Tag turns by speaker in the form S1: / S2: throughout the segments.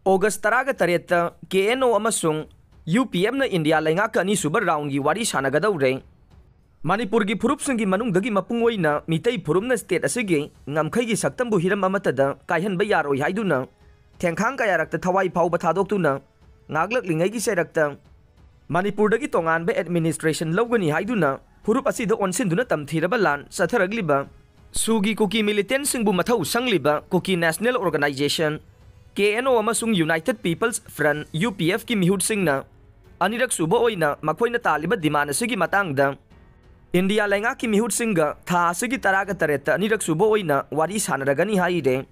S1: August taraga tareta KNO amasung UPM na India laingaka ani suba round gi wari sanagadawre. Manipur gi furup singi manung dagi mapungoi na mitay furum na state asigi ngamkhay gi saktam bu hiram amatada kaihan ba yaroi haiduna thengkhang kayarakta thawai phau bathadok tuna ngaglak lingai gi serakta Manipur dagi tongan ba administration lawgani haiduna furup asida onsin duna tamthiraba lan satharagliba Sugi Kuki militant singbu mathau sangliba Kuki National Organization KNO amasung United People's Front UPF ki mihud singna anirak suba oina makhoina taliba dimana sigi matangda India lenga ki mihud singa tha sigi taraga tareta anirak suba oina wari sanaragani haide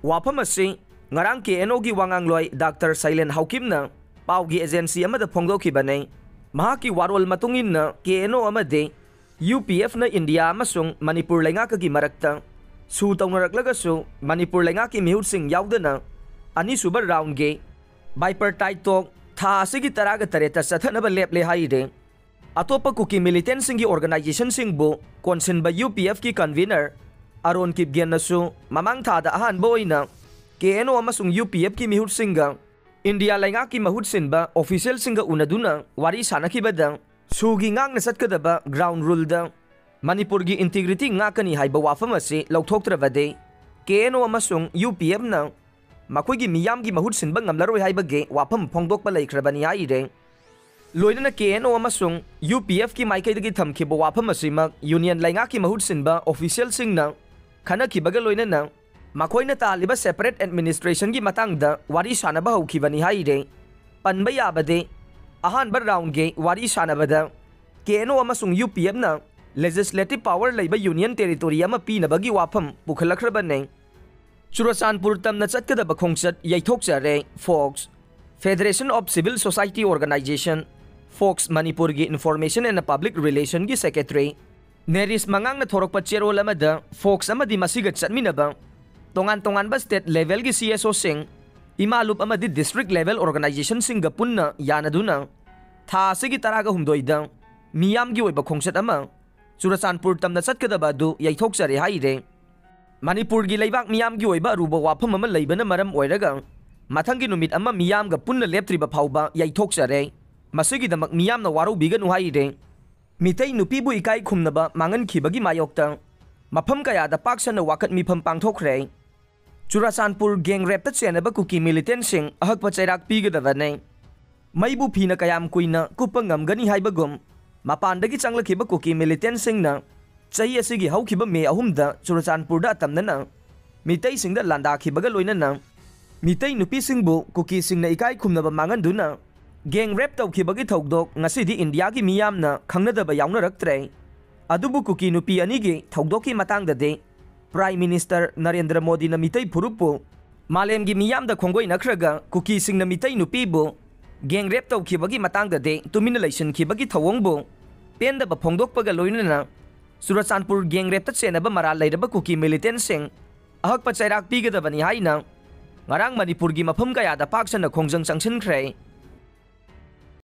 S1: wafam ase ngarang KNO gi wangangloi Dr. Silent Haukimna paugi agency amada phongdoki bane mahaki warol matungin na KNO amade UPF na India amasung Manipur lenga ki marakta su tawnaraklagasu Manipur lenga ki mihud sing yaudana ani suba round ge bipartite talk tha asigi taraga tareta sathanaba leple haide atopa Kuki militant singi organization singbu konsen ba UPF ki convener Aron Kipgen nasu mamang thada ahan boina KNO amasung UPF ki mihud singa India lenga ki mahud sinba official singa unaduna wari sanaki badang sugi ngang nasatkadaba ground rule da Manipur gi integrity ngakani haiba wafam ase lauthoktrabade KNO amasung UPF na Makoigi miyam gi mahud sinba ngamlaroi haibage wafam phongdokpa laikhrabani haire loinana KNO amasung UPF ki maikai thamkhiba wafam asima union lainga ki mahud sinba official singna khana khibaga loinana makoina taliba separate administration gi matangda wari sanaba haukhibani haire panba yabade ahan bar round ge wari sanabada KNO amasung UPF na legislative power laiba union territory ama pinabagi wafam pukhalakhrabane Churachandpur tamna chatkadaba khongchat yaithokchare Fox Federation of Civil Society Organization Fox Manipur gi Information and Public Relation gi Secretary Neris mangang na thorokpa cherol amada Fox amadi masiga chatminaba tongan ba state level gi CSO sing imalup amadi district level organization sing punna yanaduna tha sigi taraga humdoida miyam gi oiba khongchat ama Churachandpur tamna chatkadaba du yaithokchare haire Manipur gi leibak miyam gi oiba ruba wafam ama leibana maram oiraga mathangi numit ama miyam ga punna leptriba phauba yaithokchare masigi damak miyam na waru biganu haire mitei nupi bu ikai khumnaba mangan khibagi mayokta mafam kaya da paksana wakat mifam pangthokre Churachandpur gang rap ta chenaba Kuki militant sing ahakpa chairak pigadabane maibu phina kayam kuina kupangam gani haibagum mapandagi changlakhiba Kuki militant sing na Chai asigi haukiba me ahumda Churachandpur da tamnana mitei singda landa khibaga loinana mitei nupi singbu Kuki singna ikai khumnaba manganduna gang rap tawkhibagi thogdok ngasidi India gi miyamna khangnadaba yaunaraktre adubu Kuki nupi anigi thogdoki matangda de Prime Minister Narendra Modi na mitei phurupu malem gi miyamda khongoi nakhraga Kuki singna mitei nupi bu gang rap tawkhibagi matangda de tumina laisan khibagi thawongbu penda ba phongdokpaga loinana Churachandpur gang rap ta chenaba maral lairaba Kuki militant sing ahak pa chairak pigadabani haina ngarang Manipur gi mafam kaya da paksana khongjang changchinkhre